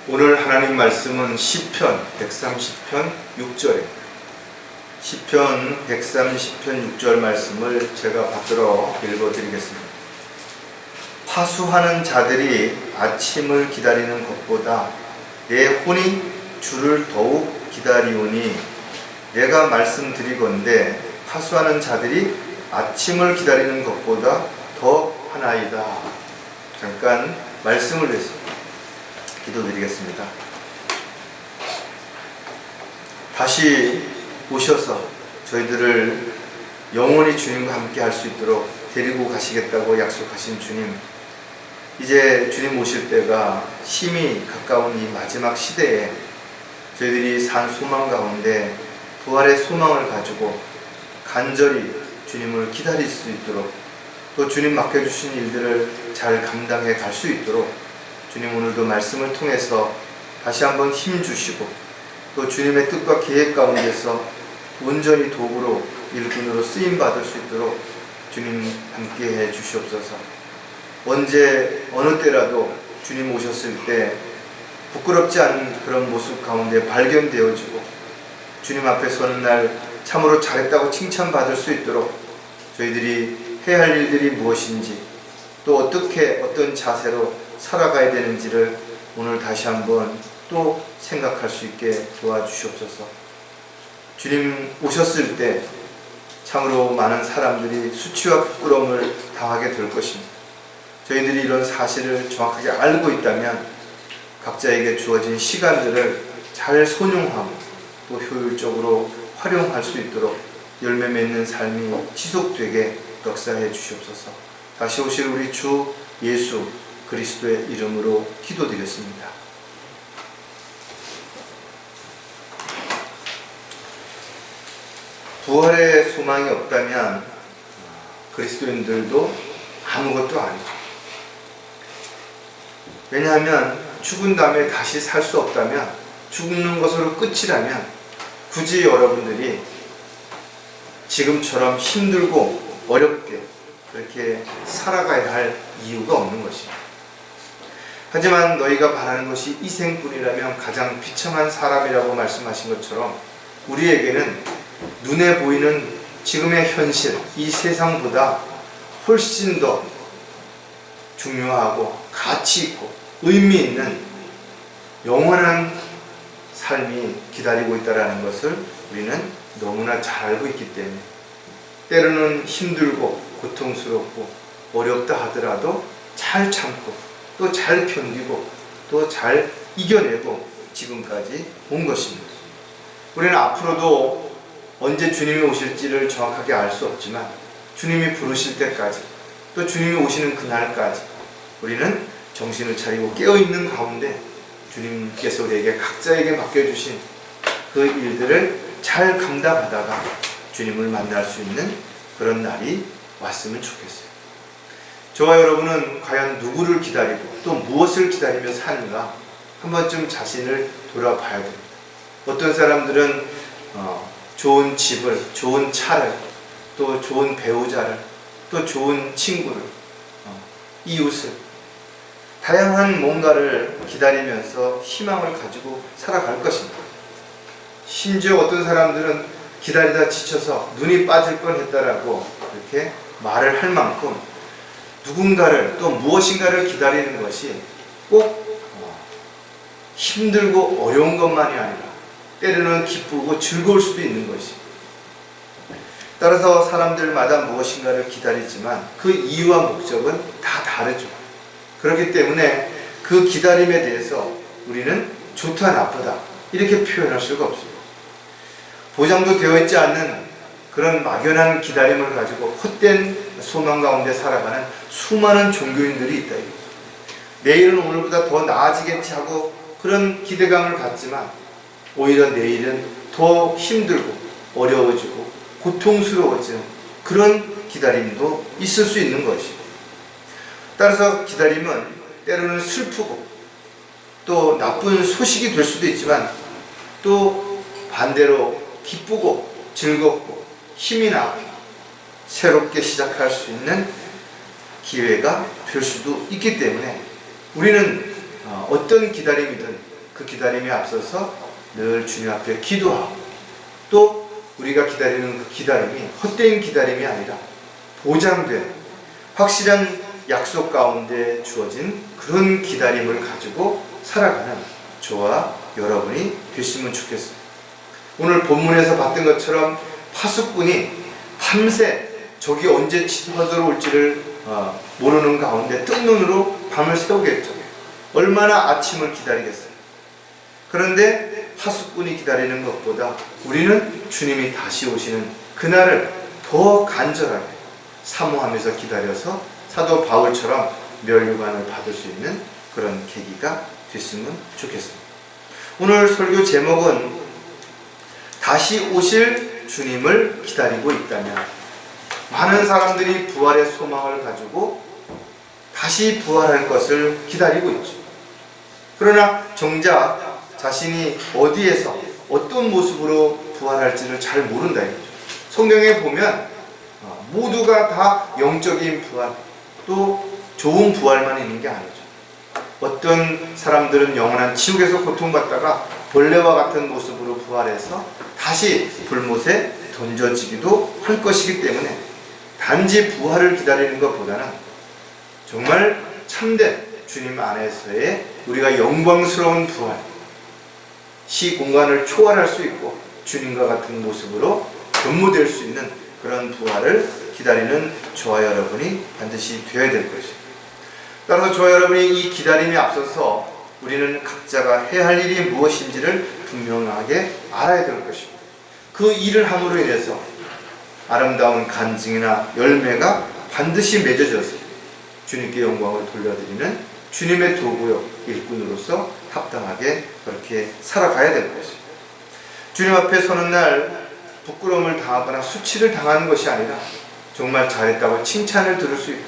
오늘 하나님 말씀은 시편 130편 6절입니다. 시편 130편 6절 말씀을 제가 받들어 읽어드리겠습니다. 파수하는 자들이 아침을 기다리는 것보다 내 혼이 주를 더욱 기다리오니 내가 말씀드리건대 파수하는 자들이 아침을 기다리는 것보다 더 하나이다. 잠깐 말씀을 위해서 기도드리겠습니다. 다시 오셔서 저희들을 영원히 주님과 함께 할 수 있도록 데리고 가시겠다고 약속하신 주님, 이제 주님 오실 때가 심히 가까운 이 마지막 시대에 저희들이 산 소망 가운데 부활의 소망을 가지고 간절히 주님을 기다릴 수 있도록, 또 주님 맡겨주신 일들을 잘 감당해 갈 수 있도록 주님 오늘도 말씀을 통해서 다시 한번 힘 주시고, 또 주님의 뜻과 계획 가운데서 온전히 도구로 일꾼으로 쓰임받을 수 있도록 주님 함께해 주시옵소서. 언제 어느 때라도 주님 오셨을 때 부끄럽지 않은 그런 모습 가운데 발견되어지고 주님 앞에 서는 날 참으로 잘했다고 칭찬받을 수 있도록 저희들이 해야 할 일들이 무엇인지, 또 어떻게 어떤 자세로 살아가야 되는지를 오늘 다시 한번 또 생각할 수 있게 도와주시옵소서. 주님 오셨을 때 참으로 많은 사람들이 수치와 부끄러움을 당하게 될 것입니다. 저희들이 이런 사실을 정확하게 알고 있다면 각자에게 주어진 시간들을 잘 손용하고 또 효율적으로 활용할 수 있도록 열매 맺는 삶이 지속되게 역사해 주시옵소서. 다시 오실 우리 주 예수 그리스도의 이름으로 기도드렸습니다. 부활의 소망이 없다면 그리스도인들도 아무것도 아니죠. 왜냐하면 죽은 다음에 다시 살 수 없다면, 죽는 것으로 끝이라면 굳이 여러분들이 지금처럼 힘들고 어렵게 그렇게 살아가야 할 이유가 없는 것입니다. 하지만 너희가 바라는 것이 이생뿐이라면 가장 비참한 사람이라고 말씀하신 것처럼 우리에게는 눈에 보이는 지금의 현실, 이 세상보다 훨씬 더 중요하고 가치 있고 의미 있는 영원한 삶이 기다리고 있다는 것을 우리는 너무나 잘 알고 있기 때문에 때로는 힘들고 고통스럽고 어렵다 하더라도 잘 참고 또 잘 견디고 또 잘 이겨내고 지금까지 온 것입니다. 우리는 앞으로도 언제 주님이 오실지를 정확하게 알 수 없지만 주님이 부르실 때까지, 또 주님이 오시는 그날까지 우리는 정신을 차리고 깨어있는 가운데 주님께서 우리에게 각자에게 맡겨주신 그 일들을 잘 감당하다가 주님을 만날 수 있는 그런 날이 왔으면 좋겠어요. 저와 여러분은 과연 누구를 기다리고 또 무엇을 기다리며 사는가 한 번쯤 자신을 돌아봐야 됩니다. 어떤 사람들은 좋은 집을, 좋은 차를, 또 좋은 배우자를, 또 좋은 친구를, 이웃을, 다양한 뭔가를 기다리면서 희망을 가지고 살아갈 것입니다. 심지어 어떤 사람들은 기다리다 지쳐서 눈이 빠질 뻔했다라고 이렇게 말을 할 만큼 누군가를, 또 무엇인가를 기다리는 것이 꼭 힘들고 어려운 것만이 아니라 때로는 기쁘고 즐거울 수도 있는 것이. 따라서 사람들마다 무엇인가를 기다리지만 그 이유와 목적은 다 다르죠. 그렇기 때문에 그 기다림에 대해서 우리는 좋다 나쁘다 이렇게 표현할 수가 없습니다. 보장도 되어 있지 않는 그런 막연한 기다림을 가지고 헛된 소망 가운데 살아가는 수많은 종교인들이 있다 이거죠. 내일은 오늘보다 더 나아지겠지 하고 그런 기대감을 갖지만 오히려 내일은 더 힘들고 어려워지고 고통스러워지는 그런 기다림도 있을 수 있는 것이죠. 따라서 기다림은 때로는 슬프고 또 나쁜 소식이 될 수도 있지만 또 반대로 기쁘고 즐겁고 힘이 나고 새롭게 시작할 수 있는 기회가 될 수도 있기 때문에 우리는 어떤 기다림이든 그 기다림에 앞서서 늘 주님 앞에 기도하고, 또 우리가 기다리는 그 기다림이 헛된 기다림이 아니라 보장된 확실한 약속 가운데 주어진 그런 기다림을 가지고 살아가는 저와 여러분이 됐으면 좋겠습니다. 오늘 본문에서 봤던 것처럼 파수꾼이 밤새 적이 언제 쳐들어올지를 모르는 가운데 뜬 눈으로 밤을 새우겠죠. 얼마나 아침을 기다리겠어요. 그런데 파수꾼이 기다리는 것보다 우리는 주님이 다시 오시는 그날을 더 간절하게 사모하면서 기다려서 사도 바울처럼 면류관을 받을 수 있는 그런 계기가 됐으면 좋겠습니다. 오늘 설교 제목은 다시 오실 주님을 기다리고 있다면, 많은 사람들이 부활의 소망을 가지고 다시 부활할 것을 기다리고 있죠. 그러나 정작 자신이 어디에서 어떤 모습으로 부활할지를 잘 모른다 이거죠. 성경에 보면 모두가 다 영적인 부활, 또 좋은 부활만 있는 게 아니죠. 어떤 사람들은 영원한 지옥에서 고통받다가 벌레와 같은 모습으로 부활해서 다시 불못에 던져지기도 할 것이기 때문에 단지 부활을 기다리는 것보다는 정말 참된 주님 안에서의 우리가 영광스러운 부활, 시공간을 초월할 수 있고 주님과 같은 모습으로 변모될 수 있는 그런 부활을 기다리는 저와 여러분이 반드시 되어야 될 것입니다. 따라서 저와 여러분이 이 기다림에 앞서서 우리는 각자가 해야 할 일이 무엇인지를 분명하게 알아야 될 것입니다. 그 일을 함으로 인해서 아름다운 간증이나 열매가 반드시 맺어져서 주님께 영광을 돌려드리는 주님의 도구요 일꾼으로서 합당하게 그렇게 살아가야 될 것입니다. 주님 앞에 서는 날 부끄러움을 당하거나 수치를 당하는 것이 아니라 정말 잘했다고 칭찬을 들을 수 있고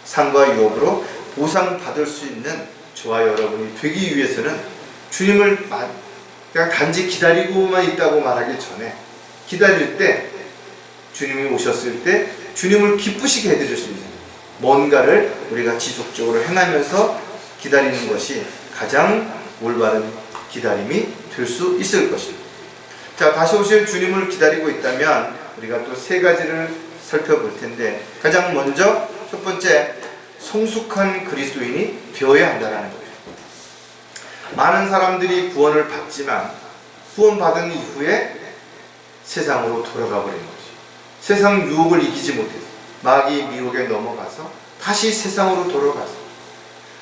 상과 유업으로 보상받을 수 있는 저와 여러분이 되기 위해서는 주님을 그냥 단지 기다리고만 있다고 말하기 전에, 기다릴 때 주님이 오셨을 때 주님을 기쁘시게 해드릴 수 있는 뭔가를 우리가 지속적으로 행하면서 기다리는 것이 가장 올바른 기다림이 될 수 있을 것입니다. 자, 다시 오실 주님을 기다리고 있다면 우리가 또 세 가지를 살펴볼 텐데, 가장 먼저 첫 번째, 성숙한 그리스도인이 되어야 한다는 거예요. 많은 사람들이 구원을 받지만 구원받은 이후에 세상으로 돌아가 버리는 거죠. 세상 유혹을 이기지 못해서 마귀 미혹에 넘어가서 다시 세상으로 돌아가서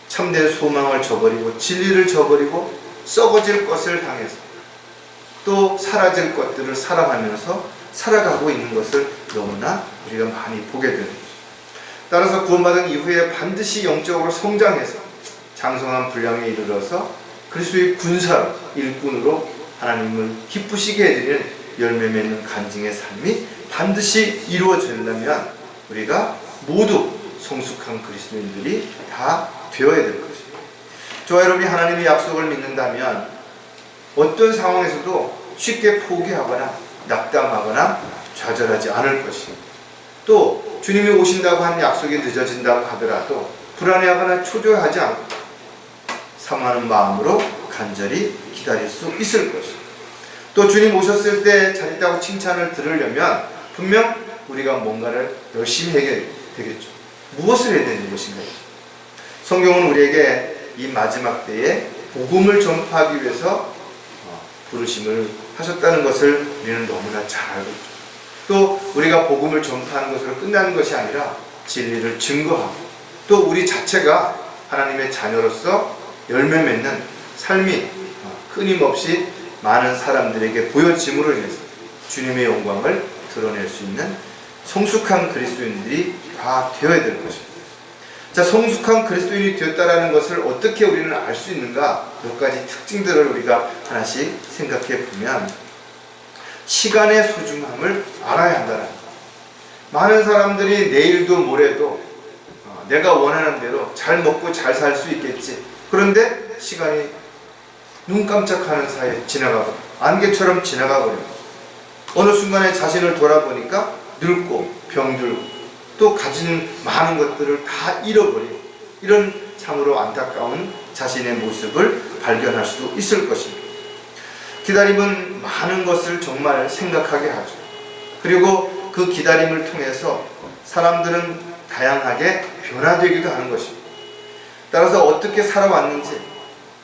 참된 소망을 저버리고 진리를 저버리고 썩어질 것을 당해서 또 사라질 것들을 사랑하면서 살아가고 있는 것을 너무나 우리가 많이 보게 되는 거죠. 따라서 구원받은 이후에 반드시 영적으로 성장해서 장성한 분량에 이르러서 그리스도의 군사로, 일꾼으로 하나님을 기쁘시게 해드리는 열매 맺는 간증의 삶이 반드시 이루어지려면 우리가 모두 성숙한 그리스도인들이 다 되어야 될 것입니다. 저와 여러분이 하나님의 약속을 믿는다면 어떤 상황에서도 쉽게 포기하거나 낙담하거나 좌절하지 않을 것입니다. 또 주님이 오신다고 한 약속이 늦어진다고 하더라도 불안해하거나 초조하지 않고 사모하는 마음으로 간절히 기다릴 수 있을 것입니다. 또 주님 오셨을 때 잘했다고 칭찬을 들으려면 분명 우리가 뭔가를 열심히 해야 되겠죠. 무엇을 해야 되는 것인가요? 성경은 우리에게 이 마지막 때에 복음을 전파하기 위해서 부르심을 하셨다는 것을 우리는 너무나 잘 알고 있죠. 또 우리가 복음을 전파하는 것으로 끝나는 것이 아니라 진리를 증거하고 또 우리 자체가 하나님의 자녀로서 열매 맺는 삶이 끊임없이 많은 사람들에게 보여짐으로 인해서 주님의 영광을 드러낼 수 있는 성숙한 그리스도인들이 다 되어야 될 것입니다. 자, 성숙한 그리스도인이 되었다는 것을 어떻게 우리는 알 수 있는가? 몇 가지 특징들을 우리가 하나씩 생각해 보면, 시간의 소중함을 알아야 한다는 것. 많은 사람들이 내일도 모레도 내가 원하는 대로 잘 먹고 잘 살 수 있겠지. 그런데 시간이 눈 깜짝하는 사이에 지나가고 안개처럼 지나가버려요. 어느 순간에 자신을 돌아보니까 늙고 병들고 또 가진 많은 것들을 다 잃어버리고 이런 참으로 안타까운 자신의 모습을 발견할 수도 있을 것입니다. 기다림은 많은 것을 정말 생각하게 하죠. 그리고 그 기다림을 통해서 사람들은 다양하게 변화되기도 하는 것입니다. 따라서 어떻게 살아왔는지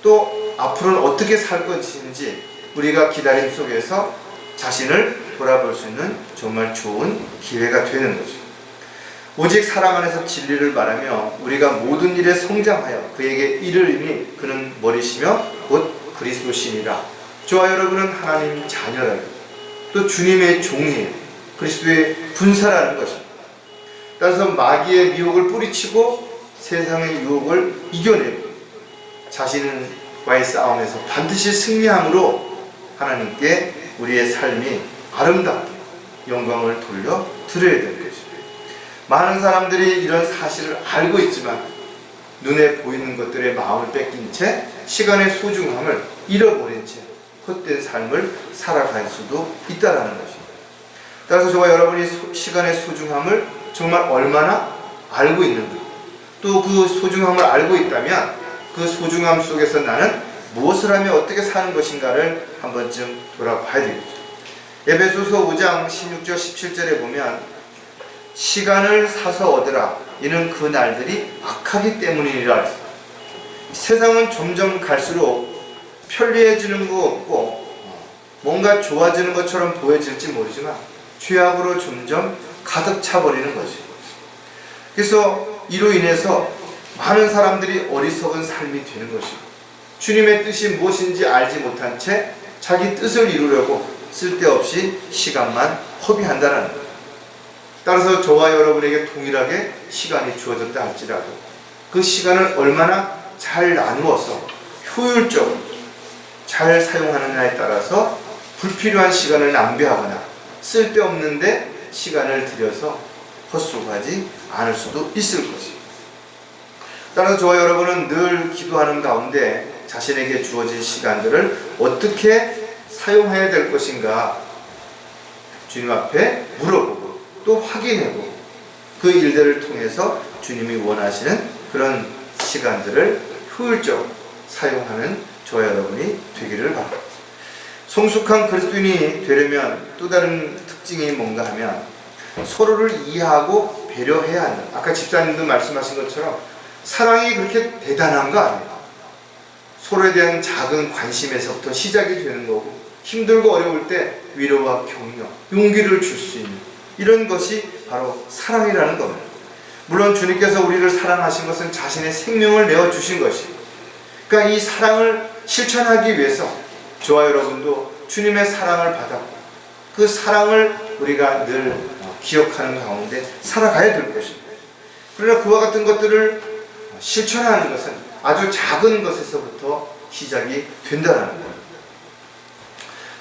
또 앞으로는 어떻게 살 것인지 우리가 기다림 속에서 자신을 돌아볼 수 있는 정말 좋은 기회가 되는 것입니다. 오직 사랑 안에서 진리를 말하며 우리가 모든 일에 성장하여 그에게 이르리니 그는 머리시며 곧 그리스도시니라. 저와 여러분은 하나님 자녀라고, 또 주님의 종이에요. 그리스도의 군사라는 것입니다. 따라서 마귀의 미혹을 뿌리치고 세상의 유혹을 이겨내고 자신과의 싸움에서 반드시 승리함으로 하나님께 우리의 삶이 아름답게 영광을 돌려 드려야 되는 것입니다. 많은 사람들이 이런 사실을 알고 있지만 눈에 보이는 것들의 마음을 뺏긴 채 시간의 소중함을 잃어버린 채 헛된 삶을 살아갈 수도 있다는 것입니다. 따라서 저와 여러분이 시간의 소중함을 정말 얼마나 알고 있는가, 또 그 소중함을 알고 있다면 그 소중함 속에서 나는 무엇을 하며 어떻게 사는 것인가를 한 번쯤 돌아봐야 되겠죠. 에베소서 5장 16절 17절에 보면 시간을 사서 얻으라 이는 그 날들이 악하기 때문이니라 했어요. 세상은 점점 갈수록 편리해지는 것 없고 뭔가 좋아지는 것처럼 보여질지 모르지만 죄악으로 점점 가득 차버리는 것이. 그래서 이로 인해서 많은 사람들이 어리석은 삶이 되는 것이고 주님의 뜻이 무엇인지 알지 못한 채 자기 뜻을 이루려고 쓸데없이 시간만 허비한다는 것. 따라서 저와 여러분에게 동일하게 시간이 주어졌다 할지라도 그 시간을 얼마나 잘 나누어서 효율적으로 잘 사용하느냐에 따라서 불필요한 시간을 낭비하거나 쓸데없는데 시간을 들여서 헛수고하지 않을 수도 있을 것입니다. 따라서 저와 여러분은 늘 기도하는 가운데 자신에게 주어진 시간들을 어떻게 사용해야 될 것인가 주님 앞에 물어보고 또 확인해보고 그 일들을 통해서 주님이 원하시는 그런 시간들을 효율적으로 사용하는 저와 여러분이 되기를 바랍니다. 성숙한 그리스도인이 되려면 또 다른 특징이 뭔가 하면 서로를 이해하고 배려해야 한다. 아까 집사님도 말씀하신 것처럼 사랑이 그렇게 대단한 거 아니에요. 서로에 대한 작은 관심에서부터 시작이 되는 거고 힘들고 어려울 때 위로와 격려, 용기를 줄 수 있는 이런 것이 바로 사랑이라는 겁니다. 물론 주님께서 우리를 사랑하신 것은 자신의 생명을 내어주신 것이에요. 그러니까 이 사랑을 실천하기 위해서 저와 여러분도 주님의 사랑을 받았고 그 사랑을 우리가 늘 기억하는 가운데 살아가야 될 것입니다. 그러나 그와 같은 것들을 실천하는 것은 아주 작은 것에서부터 시작이 된다는 거예요.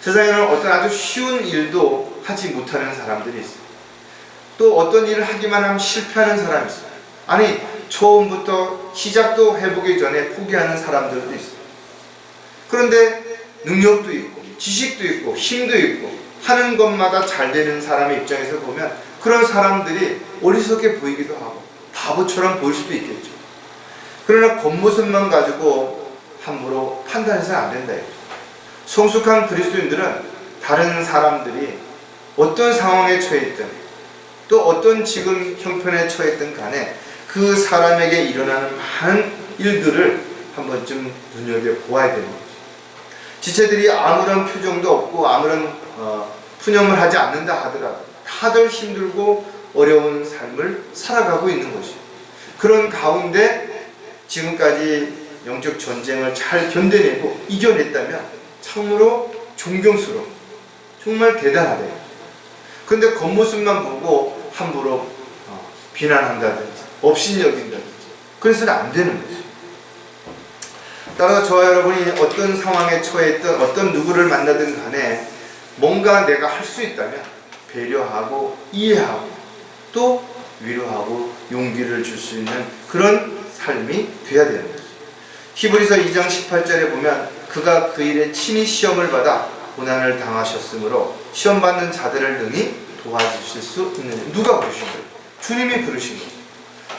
세상에는 어떤 아주 쉬운 일도 하지 못하는 사람들이 있어요. 또 어떤 일을 하기만 하면 실패하는 사람이 있어요. 아니 처음부터 시작도 해보기 전에 포기하는 사람들도 있어요. 그런데 능력도 있고 지식도 있고 힘도 있고 하는 것마다 잘 되는 사람의 입장에서 보면 그런 사람들이 어리석게 보이기도 하고 바보처럼 보일 수도 있겠죠. 그러나 겉모습만 가지고 함부로 판단해서는 안 된다. 성숙한 그리스도인들은 다른 사람들이 어떤 상황에 처해있든 또 어떤 지금 형편에 처했든 간에 그 사람에게 일어나는 많은 일들을 한 번쯤 눈여겨보아야 되는 거죠. 지체들이 아무런 표정도 없고 아무런 푸념을 하지 않는다 하더라도 다들 힘들고 어려운 삶을 살아가고 있는 것이죠. 그런 가운데 지금까지 영적 전쟁을 잘 견뎌내고 이겨냈다면 참으로 존경스러워, 정말 대단하다. 그런데 겉모습만 보고 함부로 비난한다든지 업신여긴다든지 그래서는 안 되는 거죠. 따라서 저와 여러분이 어떤 상황에 처했든 어떤 누구를 만나든 간에 뭔가 내가 할 수 있다면 배려하고 이해하고 또 위로하고 용기를 줄 수 있는 그런 삶이 되어야 되는 거죠. 히브리서 2장 18절에 보면 그가 그 일에 친히 시험을 받아 고난을 당하셨으므로 시험 받는 자들을 능히 도와주실 수 있는. 누가 부르신 거예요? 주님이 부르신 거예요.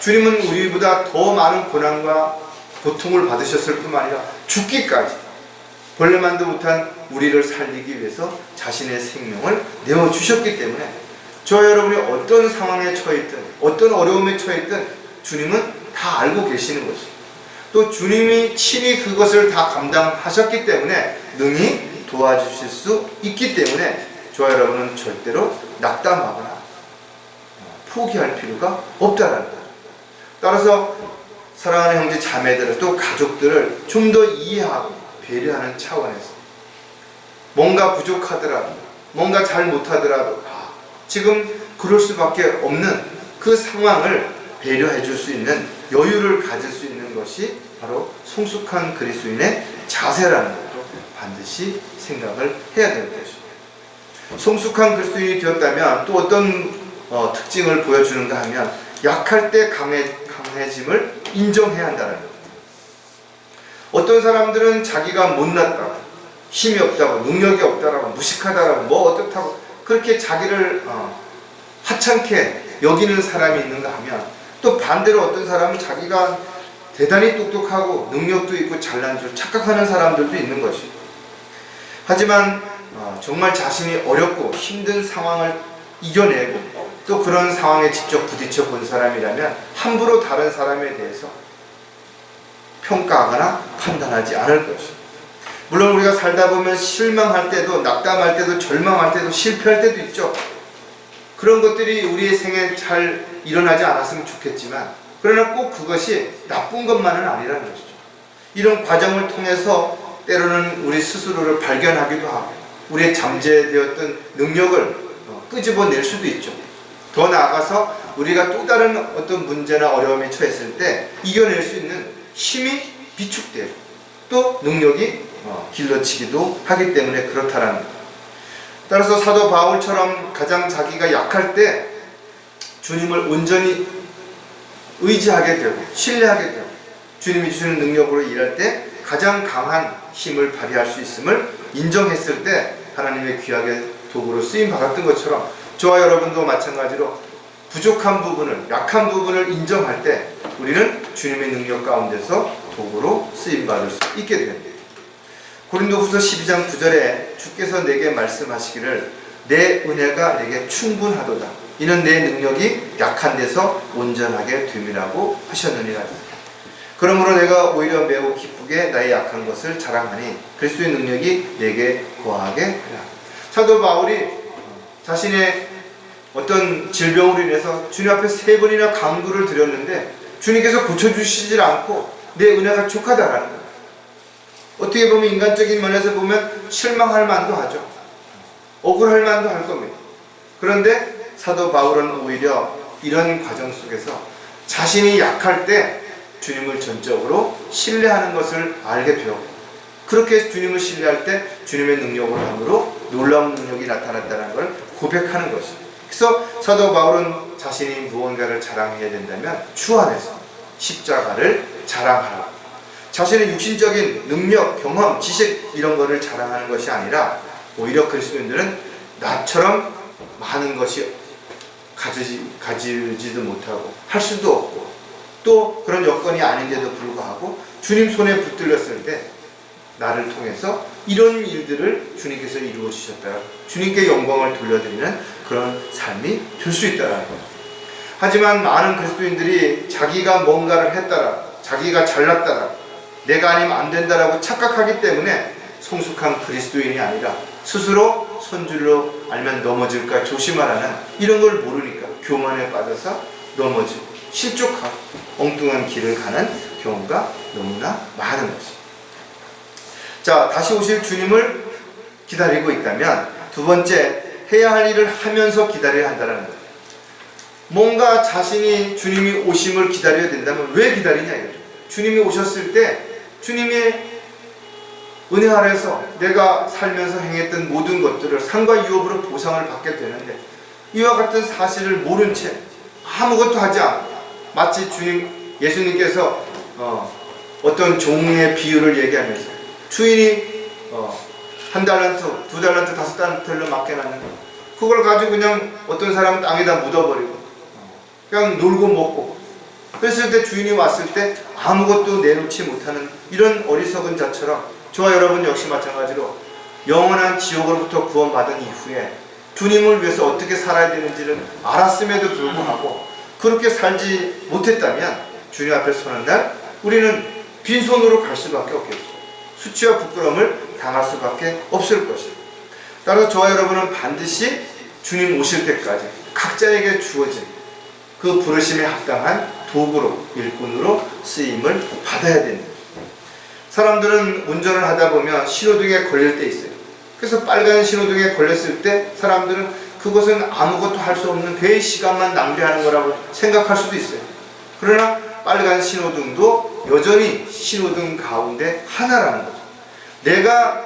주님은 우리보다 더 많은 고난과 고통을 받으셨을 뿐만 아니라 죽기까지 벌레만도 못한 우리를 살리기 위해서 자신의 생명을 내어주셨기 때문에 저와 여러분이 어떤 상황에 처해있든 어떤 어려움에 처해있든 주님은 다 알고 계시는 것이죠. 또 주님이 친히 그것을 다 감당하셨기 때문에 능히 도와주실 수 있기 때문에 저와 여러분은 절대로 낙담하거나 포기할 필요가 없다라는 거죠. 따라서 사랑하는 형제 자매들을 또 가족들을 좀 더 이해하고 배려하는 차원에서 뭔가 부족하더라도 뭔가 잘 못하더라도 지금 그럴 수밖에 없는 그 상황을 배려해 줄 수 있는 여유를 가질 수 있는 것이 바로 성숙한 그리스도인의 자세라는 것도 반드시 생각을 해야 되는 것입니다. 성숙한 그리스도인이 되었다면 또 어떤 특징을 보여주는가 하면 약할 때 강해짐을 인정해야 한다는 거죠. 어떤 사람들은 자기가 못났다고, 힘이 없다고, 능력이 없다라고, 무식하다라고, 뭐 어떻다고 그렇게 자기를 하찮게 여기는 사람이 있는가 하면 또 반대로 어떤 사람은 자기가 대단히 똑똑하고 능력도 있고 잘난 줄 착각하는 사람들도 있는 것이죠. 하지만 정말 자신이 어렵고 힘든 상황을 이겨내고 또 그런 상황에 직접 부딪혀 본 사람이라면 함부로 다른 사람에 대해서 평가하거나 판단하지 않을 것이죠. 물론 우리가 살다 보면 실망할 때도 낙담할 때도 절망할 때도 실패할 때도 있죠. 그런 것들이 우리의 생에 잘 일어나지 않았으면 좋겠지만 그러나 꼭 그것이 나쁜 것만은 아니라는 것이죠. 이런 과정을 통해서 때로는 우리 스스로를 발견하기도 하고 우리의 잠재되었던 능력을 끄집어낼 수도 있죠. 더 나아가서 우리가 또 다른 어떤 문제나 어려움에 처했을 때 이겨낼 수 있는 힘이 비축되고 또 능력이 길러지기도 하기 때문에 그렇다라는 것. 따라서 사도 바울처럼 가장 자기가 약할 때 주님을 온전히 의지하게 되고 신뢰하게 되고 주님이 주시는 능력으로 일할 때 가장 강한 힘을 발휘할 수 있음을 인정했을 때 하나님의 귀하게 도구로 쓰임 받았던 것처럼 저와 여러분도 마찬가지로 부족한 부분을, 약한 부분을 인정할 때 우리는 주님의 능력 가운데서 도구로 쓰임 받을 수 있게 됩니다. 고린도후서 12장 9절에 주께서 내게 말씀하시기를 내 은혜가 내게 충분하도다. 이는 내 능력이 약한 데서 온전하게 됨이라고 하셨느니라. 그러므로 내가 오히려 매우 기쁘게 나의 약한 것을 자랑하니 그리스도의 능력이 내게 거하게 하라. 사도 바울이 자신의 어떤 질병으로 인해서 주님 앞에 3번이나 간구를 드렸는데 주님께서 고쳐주시질 않고 내 은혜가 족하다라는 거예요. 어떻게 보면 인간적인 면에서 보면 실망할 만도 하죠. 억울할 만도 할 겁니다. 그런데 사도 바울은 오히려 이런 과정 속에서 자신이 약할 때 주님을 전적으로 신뢰하는 것을 알게 되었고 그렇게 주님을 신뢰할 때 주님의 능력을 함으로 놀라운 능력이 나타났다는 걸 고백하는 것입니다. 그래서 사도 바울은 자신이 무언가를 자랑해야 된다면 주 안에서 십자가를 자랑하라. 자신의 육신적인 능력, 경험, 지식 이런 거를 자랑하는 것이 아니라 오히려 그리스도인들은 나처럼 많은 것이 가지지도 못하고 할 수도 없고 또 그런 여건이 아닌데도 불구하고 주님 손에 붙들렸을 때 나를 통해서 이런 일들을 주님께서 이루어 주셨다. 주님께 영광을 돌려드리는 그런 삶이 될 수 있다는 거죠. 하지만 많은 그리스도인들이 자기가 뭔가를 했다라, 자기가 잘났다라, 내가 아니면 안 된다라고 착각하기 때문에 성숙한 그리스도인이 아니라 스스로 손줄로 알면 넘어질까 조심하라는 이런 걸 모르니까 교만에 빠져서 넘어지고 실족하고 엉뚱한 길을 가는 경우가 너무나 많은 것입니다. 자, 다시 오실 주님을 기다리고 있다면 두 번째, 해야 할 일을 하면서 기다려야 한다는 거죠. 뭔가 자신이 주님이 오심을 기다려야 된다면 왜 기다리냐 이거죠. 주님이 오셨을 때 주님의 은혜 아래서 내가 살면서 행했던 모든 것들을 상과 유업으로 보상을 받게 되는데 이와 같은 사실을 모른 채 아무것도 하지 않고 마치 예수님께서 어떤 종의 비유를 얘기하면서 주인이 1달란트, 2달란트, 5달란트를 맡겨놨는데 그걸 가지고 그냥 어떤 사람은 땅에다 묻어버리고 그냥 놀고 먹고 그랬을 때 주인이 왔을 때 아무것도 내놓지 못하는 이런 어리석은 자처럼 저와 여러분 역시 마찬가지로 영원한 지옥으로부터 구원받은 이후에 주님을 위해서 어떻게 살아야 되는지를 알았음에도 불구하고 그렇게 살지 못했다면 주님 앞에 서는 날 우리는 빈손으로 갈 수밖에 없겠죠. 수치와 부끄러움을 당할 수밖에 없을 것입니다. 따라서 저와 여러분은 반드시 주님 오실 때까지 각자에게 주어진 그 부르심에 합당한 도구로, 일꾼으로 쓰임을 받아야 됩니다. 사람들은 운전을 하다 보면 신호등에 걸릴 때 있어요. 그래서 빨간 신호등에 걸렸을 때 사람들은 그것은 아무것도 할 수 없는 괜히 시간만 낭비하는 거라고 생각할 수도 있어요. 그러나 빨간 신호등도 여전히 신호등 가운데 하나라는 거죠. 내가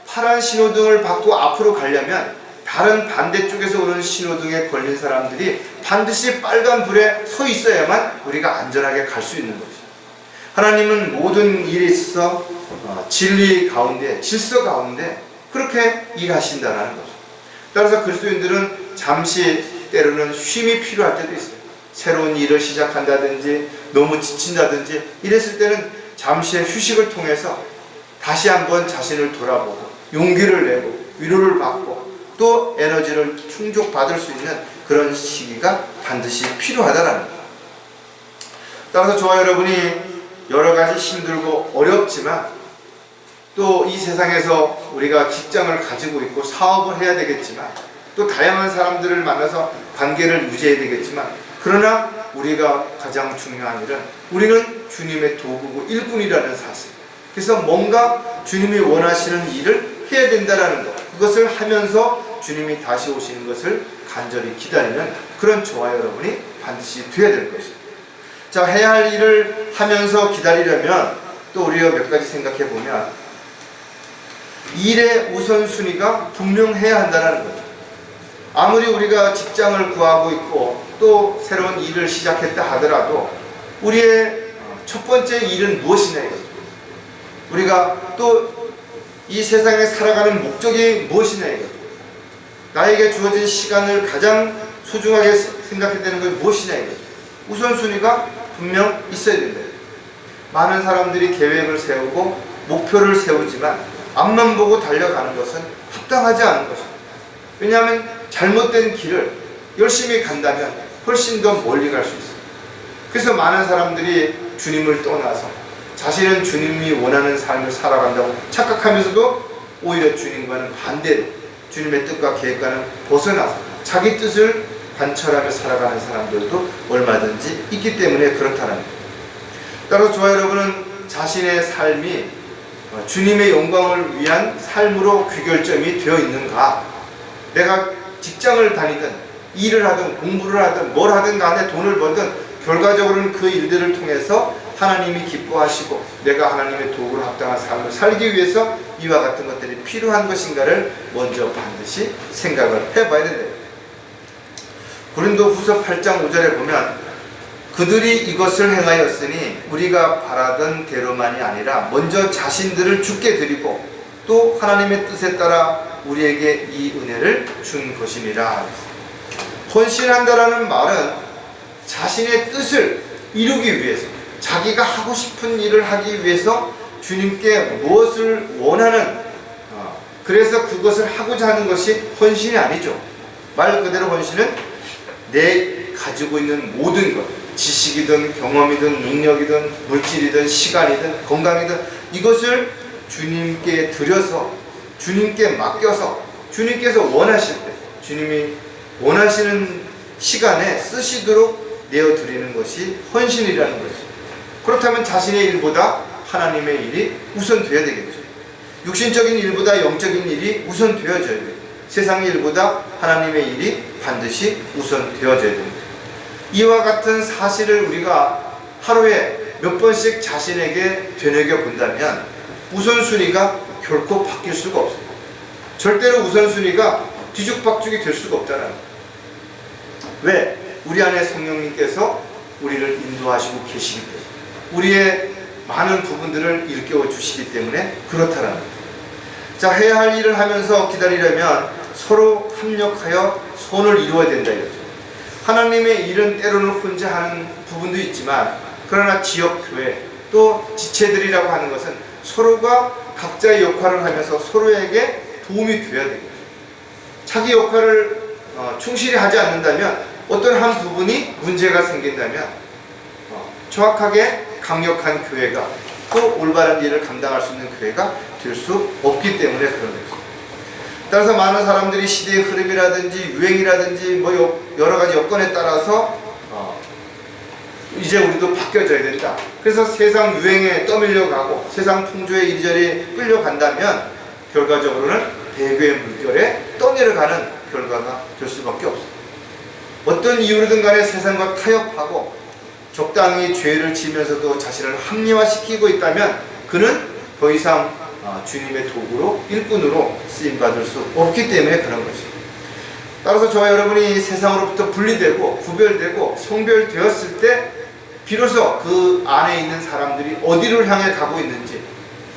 파란 신호등을 받고 앞으로 가려면 다른 반대쪽에서 오는 신호등에 걸린 사람들이 반드시 빨간 불에 서 있어야만 우리가 안전하게 갈 수 있는 거죠. 하나님은 모든 일에 있어서 진리 가운데, 질서 가운데 그렇게 일하신다는 거죠. 따라서 그리스도인들은 잠시 때로는 쉼이 필요할 때도 있어요. 새로운 일을 시작한다든지 너무 지친다든지 이랬을 때는 잠시의 휴식을 통해서 다시 한번 자신을 돌아보고 용기를 내고 위로를 받고 또 에너지를 충족받을 수 있는 그런 시기가 반드시 필요하다는 거예요. 따라서 저와 여러분이 여러 가지 힘들고 어렵지만 또 이 세상에서 우리가 직장을 가지고 있고 사업을 해야 되겠지만 또 다양한 사람들을 만나서 관계를 유지해야 되겠지만 그러나 우리가 가장 중요한 일은 우리는 주님의 도구고 일꾼이라는 사실. 그래서 뭔가 주님이 원하시는 일을 해야 된다는 것, 그것을 하면서 주님이 다시 오시는 것을 간절히 기다리는 그런 저와 여러분이 반드시 되어야 될 것입니다. 자, 해야 할 일을 하면서 기다리려면 또 우리가 몇 가지 생각해 보면 일의 우선순위가 분명해야 한다는 거죠. 아무리 우리가 직장을 구하고 있고 또 새로운 일을 시작했다 하더라도 우리의 첫 번째 일은 무엇이냐 이거죠. 우리가 또 이 세상에 살아가는 목적이 무엇이냐 이거죠. 나에게 주어진 시간을 가장 소중하게 생각해야 되는 것이 무엇이냐 이거죠. 우선순위가 분명 있어야 된다. 많은 사람들이 계획을 세우고 목표를 세우지만 앞만 보고 달려가는 것은 합당하지 않은 것입니다. 왜냐하면 잘못된 길을 열심히 간다면 훨씬 더 멀리 갈 수 있어요. 그래서 많은 사람들이 주님을 떠나서 자신은 주님이 원하는 삶을 살아간다고 착각하면서도 오히려 주님과는 반대로 주님의 뜻과 계획과는 벗어나서 자기 뜻을 관철하며 살아가는 사람들도 얼마든지 있기 때문에 그렇다는 거예요. 따라서 저와 여러분은 자신의 삶이 주님의 영광을 위한 삶으로 귀결점이 되어 있는가? 내가 직장을 다니든 일을 하든 공부를 하든 뭘 하든 간에 돈을 벌든 결과적으로는 그 일들을 통해서 하나님이 기뻐하시고 내가 하나님의 도구로 합당한 삶을 살기 위해서 이와 같은 것들이 필요한 것인가를 먼저 반드시 생각을 해봐야 된다. 고린도후서 8장 5절에 보면 그들이 이것을 행하였으니 우리가 바라던 대로만이 아니라 먼저 자신들을 주께 드리고 또 하나님의 뜻에 따라 우리에게 이 은혜를 준 것이니라. 헌신한다라는 말은 자신의 뜻을 이루기 위해서 자기가 하고 싶은 일을 하기 위해서 주님께 무엇을 원하는 그래서 그것을 하고자 하는 것이 헌신이 아니죠. 말 그대로 헌신은 내 가지고 있는 모든 것, 지식이든 경험이든 능력이든 물질이든 시간이든 건강이든 이것을 주님께 드려서 주님께 맡겨서 주님께서 원하실 때 주님이 원하시는 시간에 쓰시도록 내어드리는 것이 헌신이라는 것이죠. 그렇다면 자신의 일보다 하나님의 일이 우선되어야 되겠죠. 육신적인 일보다 영적인 일이 우선되어져야 돼요. 세상의 일보다 하나님의 일이 반드시 우선되어져야 됩니다. 이와 같은 사실을 우리가 하루에 몇 번씩 자신에게 되뇌겨 본다면 우선순위가 결코 바뀔 수가 없어요. 절대로 우선순위가 뒤죽박죽이 될 수가 없잖아요. 왜? 우리 안에 성령님께서 우리를 인도하시고 계시기 때문에 우리의 많은 부분들을 일깨워 주시기 때문에 그렇다는 거예요. 자, 해야 할 일을 하면서 기다리려면 서로 협력하여 선을 이루어야 된다 이거죠. 하나님의 일은 때로는 혼자 하는 부분도 있지만, 그러나 지역교회 또 지체들이라고 하는 것은 서로가 각자의 역할을 하면서 서로에게 도움이 되어야 되겠죠. 자기 역할을 충실히 하지 않는다면 어떤 한 부분이 문제가 생긴다면 정확하게 강력한 교회가 또 올바른 일을 감당할 수 있는 교회가 될 수 없기 때문에 그런 거죠. 따라서 많은 사람들이 시대의 흐름이라든지 유행이라든지 여러 가지 여건에 따라서 이제 우리도 바뀌어져야 된다. 그래서 세상 유행에 떠밀려가고 세상 풍조에 이리저리 끌려간다면 결과적으로는 배교의 물결에 떠내려가는 결과가 될 수밖에 없습니다. 어떤 이유로든 간에 세상과 타협하고 적당히 죄를 지으면서도 자신을 합리화시키고 있다면 그는 더 이상 주님의 도구로 일꾼으로 쓰임받을 수 없기 때문에 그런 것입니다. 따라서 저와 여러분이 세상으로부터 분리되고 구별되고 성별되었을 때 비로소 그 안에 있는 사람들이 어디를 향해 가고 있는지,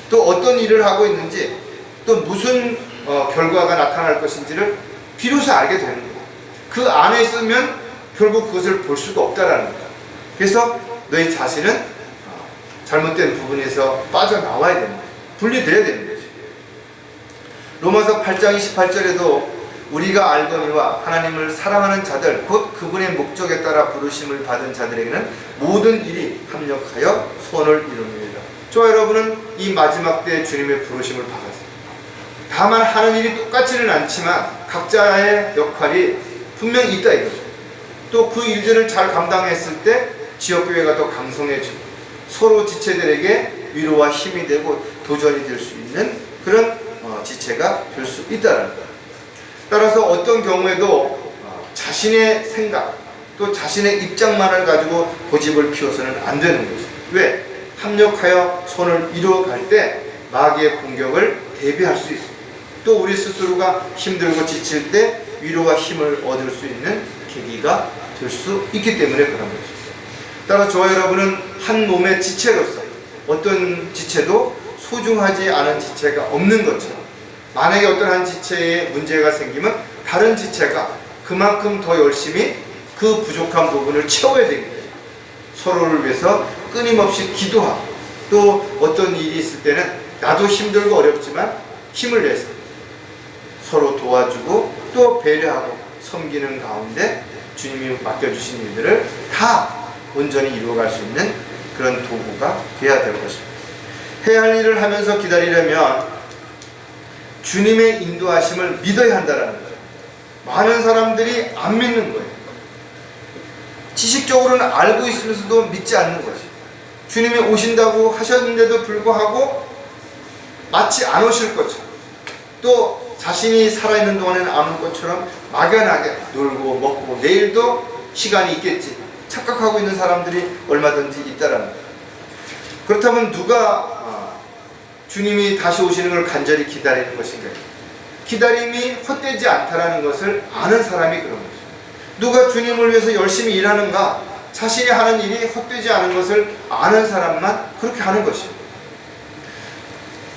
또 어떤 일을 하고 있는지, 또 무슨 결과가 나타날 것인지를 비로소 알게 되는 거예요. 그 안에 있으면 결국 그것을 볼 수가 없다라는 거죠. 그래서 너희 자신은 잘못된 부분에서 빠져나와야 되는 거예요. 분리되어야 되는 거죠. 로마서 8장 28절에도 우리가 알거니와 하나님을 사랑하는 자들 곧 그분의 목적에 따라 부르심을 받은 자들에게는 모든 일이 합력하여 선을 이룹니다. 저와 여러분은 이 마지막 때 주님의 부르심을 받았습니다. 다만 하는 일이 똑같지는 않지만 각자의 역할이 분명히 있다 이거죠. 또 그 일들을 잘 감당했을 때 지역교회가 더 강성해지고 서로 지체들에게 위로와 힘이 되고 도전이 될 수 있는 그런 지체가 될 수 있다는 거예요. 따라서 어떤 경우에도 자신의 생각 또 자신의 입장만을 가지고 고집을 피워서는 안 되는 거죠. 왜? 합력하여 손을 이루어갈 때 마귀의 공격을 대비할 수 있습니다. 또 우리 스스로가 힘들고 지칠 때 위로와 힘을 얻을 수 있는 계기가 될 수 있기 때문에 그런 거죠. 따라서 저와 여러분은 한 몸의 지체로서 어떤 지체도 소중하지 않은 지체가 없는 것처럼 만약에 어떤 한 지체에 문제가 생기면 다른 지체가 그만큼 더 열심히 그 부족한 부분을 채워야 됩니다. 서로를 위해서 끊임없이 기도하고 또 어떤 일이 있을 때는 나도 힘들고 어렵지만 힘을 내서 서로 도와주고 또 배려하고 섬기는 가운데 주님이 맡겨주신 일들을 다 온전히 이루어갈 수 있는 그런 도구가 되어야 될 것입니다. 해야 할 일을 하면서 기다리려면 주님의 인도하심을 믿어야 한다는 거죠. 많은 사람들이 안 믿는 거예요. 지식적으로는 알고 있으면서도 믿지 않는 것이. 주님이 오신다고 하셨는데도 불구하고 마치 안 오실 것처럼 또 자신이 살아있는 동안에는 안 올 것처럼 막연하게 놀고 먹고 내일도 시간이 있겠지 착각하고 있는 사람들이 얼마든지 있다라는 거예요. 그렇다면 누가 주님이 다시 오시는 걸 간절히 기다리는 것인가요? 기다림이 헛되지 않다라는 것을 아는 사람이 그런 거죠. 누가 주님을 위해서 열심히 일하는가? 자신이 하는 일이 헛되지 않은 것을 아는 사람만 그렇게 하는 것입니다.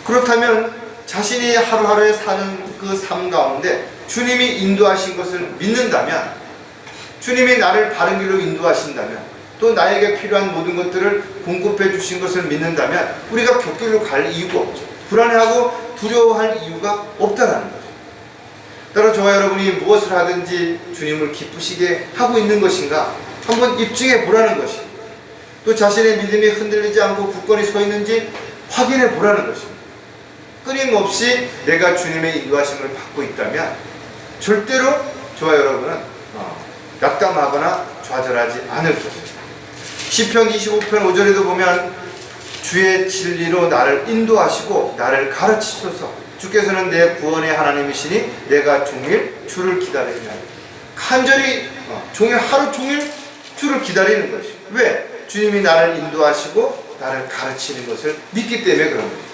그렇다면 자신이 하루하루에 사는 그 삶 가운데 주님이 인도하신 것을 믿는다면, 주님이 나를 바른 길로 인도하신다면, 또 나에게 필요한 모든 것들을 공급해 주신 것을 믿는다면 우리가 곁길로 갈 이유가 없죠. 불안해하고 두려워할 이유가 없다라는 거죠. 따라 저와 여러분이 무엇을 하든지 주님을 기쁘시게 하고 있는 것인가 한번 입증해 보라는 것입니다. 또 자신의 믿음이 흔들리지 않고 굳건히 서 있는지 확인해 보라는 것입니다. 끊임없이 내가 주님의 인도하심을 받고 있다면 절대로 저와 여러분은 낙담하거나 좌절하지 않을 것입니다. 시편 25편 5절에도 보면 주의 진리로 나를 인도하시고 나를 가르치소서. 주께서는 내 구원의 하나님이시니 내가 종일 주를 기다리리라. 간절히 종일 하루 종일 주를 기다리는 것이. 왜? 주님이 나를 인도하시고 나를 가르치는 것을 믿기 때문에 그런 거예요.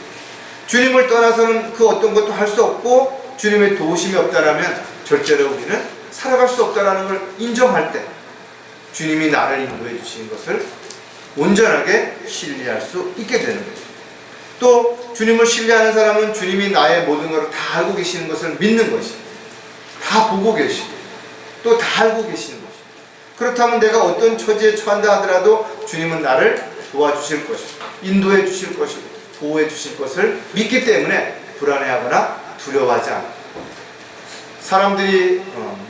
주님을 떠나서는 그 어떤 것도 할 수 없고 주님의 도우심이 없다라면 절대로 우리는 살아갈 수 없다라는 걸 인정할 때 주님이 나를 인도해 주시는 것을 온전하게 신뢰할 수 있게 되는 거죠. 또 주님을 신뢰하는 사람은 주님이 나의 모든 것을 다 알고 계시는 것을 믿는 것이, 다 보고 계시고 또 다 알고 계시는 것이. 그렇다면 내가 어떤 처지에 처한다 하더라도 주님은 나를 도와주실 것이고 인도해 주실 것이고 보호해 주실 것을 믿기 때문에 불안해하거나 두려워하지 않아. 사람들이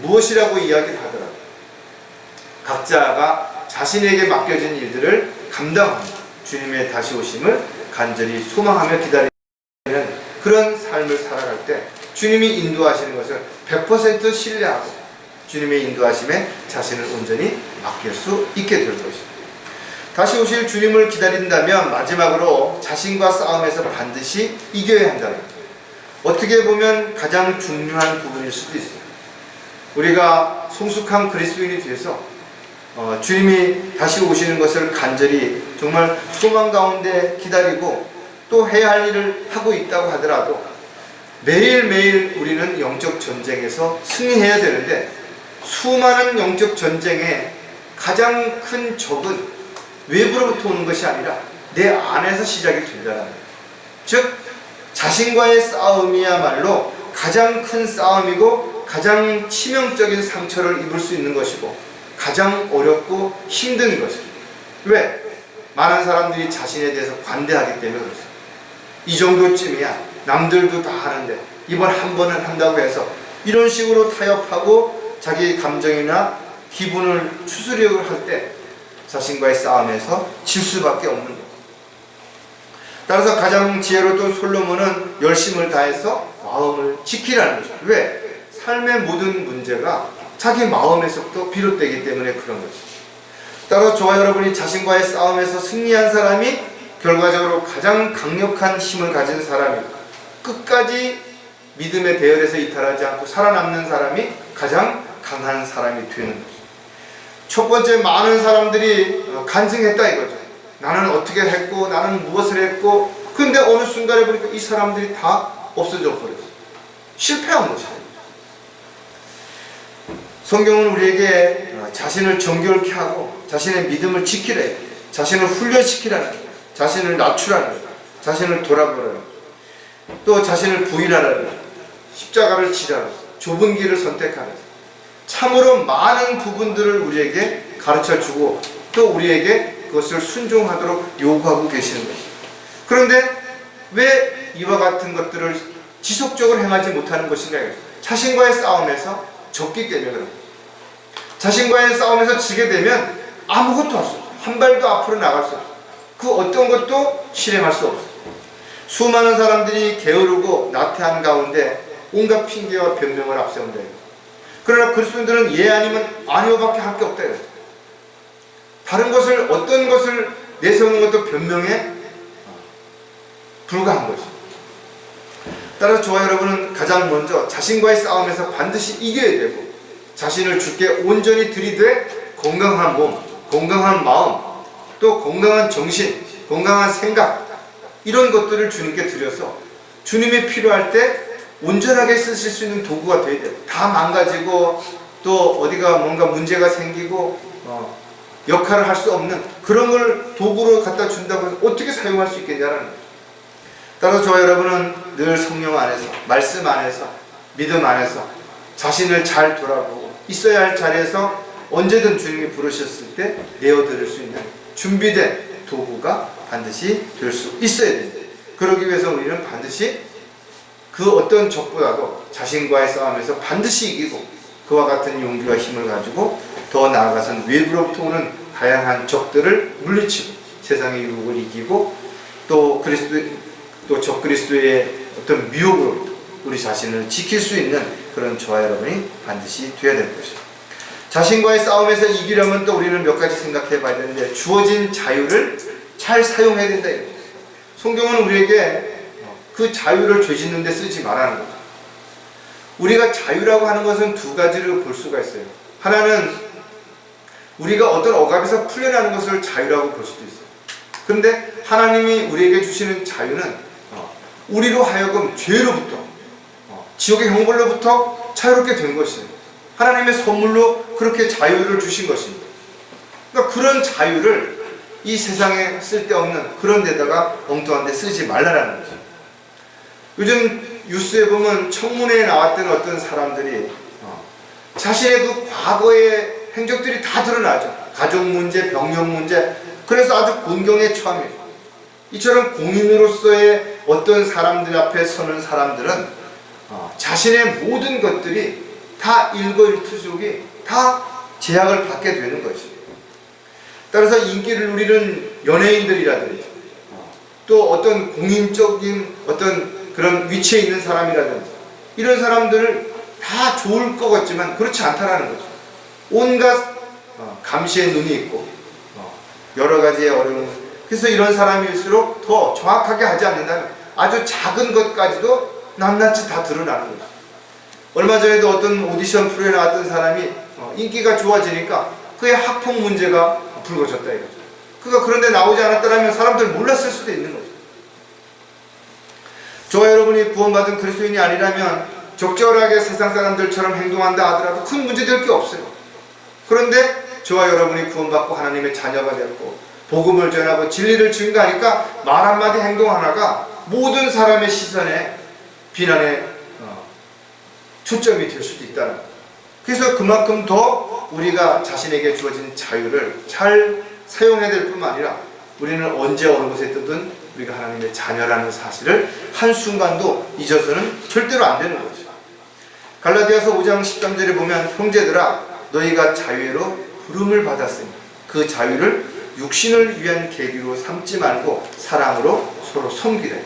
무엇이라고 이야기를 하더라도 각자가 자신에게 맡겨진 일들을 감당하며 주님의 다시 오심을 간절히 소망하며 기다리는 그런 삶을 살아갈 때 주님이 인도하시는 것을 100% 신뢰하고 주님의 인도하심에 자신을 온전히 맡길 수 있게 될 것입니다. 다시 오실 주님을 기다린다면 마지막으로 자신과 싸움에서 반드시 이겨야 한다는 것. 어떻게 보면 가장 중요한 부분일 수도 있어요. 우리가 성숙한 그리스도인이 되어서 주님이 다시 오시는 것을 간절히 정말 소망 가운데 기다리고 또 해야 할 일을 하고 있다고 하더라도 매일매일 우리는 영적 전쟁에서 승리해야 되는데 수많은 영적 전쟁의 가장 큰 적은 외부로부터 오는 것이 아니라 내 안에서 시작이 된다는 거예요. 즉 자신과의 싸움이야말로 가장 큰 싸움이고 가장 치명적인 상처를 입을 수 있는 것이고 가장 어렵고 힘든 것입니다. 왜? 많은 사람들이 자신에 대해서 관대하기 때문에 그렇습니다. 이 정도쯤이야 남들도 다 하는데 이번 한 번은 한다고 해서 이런 식으로 타협하고 자기 감정이나 기분을 추스려고 할 때 자신과의 싸움에서 질 수밖에 없는 거예요. 따라서 가장 지혜로웠던 솔로몬은 열심을 다해서 마음을 지키라는 것입니다. 왜? 삶의 모든 문제가 자기 마음에서부터 비롯되기 때문에 그런 것입니다. 따라서 저와 여러분이 자신과의 싸움에서 승리한 사람이 결과적으로 가장 강력한 힘을 가진 사람이고 끝까지 믿음의 대열에서 이탈하지 않고 살아남는 사람이 가장 강한 사람이 되는 것입니다. 첫 번째, 많은 사람들이 간증했다 이거죠. 나는 어떻게 했고 나는 무엇을 했고 근데 어느 순간에 보니까 이 사람들이 다 없어져 버렸어요. 실패한 것이에요. 성경은 우리에게 자신을 정결케 하고 자신의 믿음을 지키래, 자신을 훈련시키라는 거예요. 자신을 낮추라는 거예요. 자신을 돌아보라는 거예요. 또 자신을 부인하라는 거예요. 십자가를 지라는 거예요. 좁은 길을 선택하는 거예요. 참으로 많은 부분들을 우리에게 가르쳐주고 또 우리에게 그것을 순종하도록 요구하고 계시는 것입니다. 그런데 왜 이와 같은 것들을 지속적으로 행하지 못하는 것인가? 자신과의 싸움에서 졌기 때문에 그런 거예요. 자신과의 싸움에서 지게 되면 아무것도 할 수 없어요. 한 발도 앞으로 나갈 수 없어요. 그 어떤 것도 실행할 수 없어요. 수많은 사람들이 게으르고 나태한 가운데 온갖 핑계와 변명을 앞세운다. 그러나 그리스도인들은 예 아니면 아니오밖에 할 게 없다. 다른 것을 어떤 것을 내세우는 것도 변명에 불과한 거죠. 따라서 저와 여러분은 가장 먼저 자신과의 싸움에서 반드시 이겨야 되고 자신을 주께 온전히 들이되 건강한 몸, 건강한 마음, 또 건강한 정신, 건강한 생각 이런 것들을 주님께 드려서 주님이 필요할 때 온전하게 쓰실 수 있는 도구가 되어야 돼요. 다 망가지고 또 어디가 뭔가 문제가 생기고 역할을 할 수 없는 그런 걸 도구로 갖다 준다고 해서 어떻게 사용할 수 있겠냐라는 거죠. 따라서 저와 여러분은 늘 성령 안에서, 말씀 안에서, 믿음 안에서 자신을 잘 돌아보고 있어야 할 자리에서 언제든 주님이 부르셨을 때 내어드릴 수 있는 준비된 도구가 반드시 될 수 있어야 됩니다. 그러기 위해서 우리는 반드시 그 어떤 적보다도 자신과의 싸움에서 반드시 이기고 그와 같은 용기와 힘을 가지고 더 나아가서는 외부로부터 오는 다양한 적들을 물리치고 세상의 유혹을 이기고 또 적그리스도의 어떤 미혹으로부터 우리 자신을 지킬 수 있는 그런 저와 여러분이 반드시 되어야 될 것입니다. 자신과의 싸움에서 이기려면 또 우리는 몇 가지 생각해 봐야 되는데 주어진 자유를 잘 사용해야 된다 이거죠. 성경은 우리에게 그 자유를 죄 짓는 데 쓰지 말라는 거죠. 우리가 자유라고 하는 것은 두 가지를 볼 수가 있어요. 하나는 우리가 어떤 억압에서 풀려나는 것을 자유라고 볼 수도 있어요. 그런데 하나님이 우리에게 주시는 자유는 우리로 하여금 죄로부터 지옥의 형벌로부터 자유롭게 된 것이에요. 하나님의 선물로 그렇게 자유를 주신 것입니다. 그러니까 그런 자유를 이 세상에 쓸데없는 그런 데다가 엉뚱한 데 쓰지 말라는 거죠. 요즘 뉴스에 보면 청문회에 나왔던 어떤 사람들이 자신의 그 과거에 행적들이 다 드러나죠. 가족 문제, 병력 문제. 그래서 아주 곤경에 처합니다. 이처럼 공인으로서의 어떤 사람들 앞에 서는 사람들은 자신의 모든 것들이 다 일거일투족이 다 제약을 받게 되는 것이죠. 따라서 인기를 누리는 연예인들이라든지 또 어떤 공인적인 어떤 그런 위치에 있는 사람이라든지 이런 사람들을 다 좋을 것 같지만 그렇지 않다라는 거죠. 온갖 감시의 눈이 있고 여러 가지의 어려움. 그래서 이런 사람일수록 더 정확하게 하지 않는다면 아주 작은 것까지도 낱낱이 다 드러나는 거죠. 얼마 전에도 어떤 오디션 프로에 나왔던 사람이 인기가 좋아지니까 그의 학폭 문제가 불거졌다 이거죠. 그가 그런데 나오지 않았더라면 사람들 몰랐을 수도 있는 거죠. 저와 여러분이 구원받은 그리스도인이 아니라면 적절하게 세상 사람들처럼 행동한다 하더라도 큰 문제될 게 없어요. 그런데 저와 여러분이 구원받고 하나님의 자녀가 되었고 복음을 전하고 진리를 증거하니까 말 한마디 행동 하나가 모든 사람의 시선에 비난의 초점이 될 수도 있다는 거예요. 그래서 그만큼 더 우리가 자신에게 주어진 자유를 잘 사용해야 될 뿐만 아니라 우리는 언제 어느 곳에 있든 우리가 하나님의 자녀라는 사실을 한순간도 잊어서는 절대로 안 되는 거죠. 갈라디아서 5장 13절에 보면 형제들아 너희가 자유로 부름을 받았으니 그 자유를 육신을 위한 계기로 삼지 말고 사랑으로 서로 섬기래.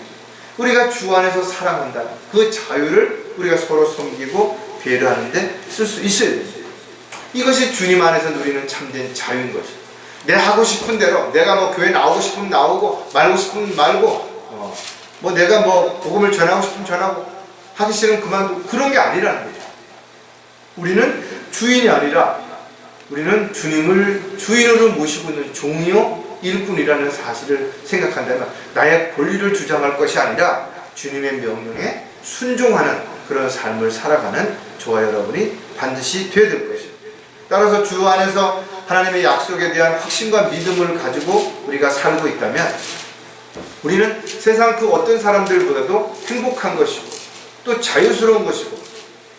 우리가 주 안에서 사랑한다. 그 자유를 우리가 서로 섬기고 배려하는 데 쓸 수 있어야 됩니다. 이것이 주님 안에서 누리는 참된 자유인 것이죠. 내가 하고 싶은 대로 내가 뭐 교회 나오고 싶으면 나오고 말고 싶으면 말고 뭐 내가 뭐 복음을 전하고 싶으면 전하고 하기 싫으면 그만두고 그런 게 아니라는 거죠. 우리는 주인이 아니라 우리는 주님을 주인으로 모시고 있는 종이요 일꾼이라는 사실을 생각한다면 나의 권리를 주장할 것이 아니라 주님의 명령에 순종하는 그런 삶을 살아가는 저와 여러분이 반드시 되어야 될 것입니다. 따라서 주 안에서 하나님의 약속에 대한 확신과 믿음을 가지고 우리가 살고 있다면 우리는 세상 그 어떤 사람들보다도 행복한 것이고 또 자유스러운 것이고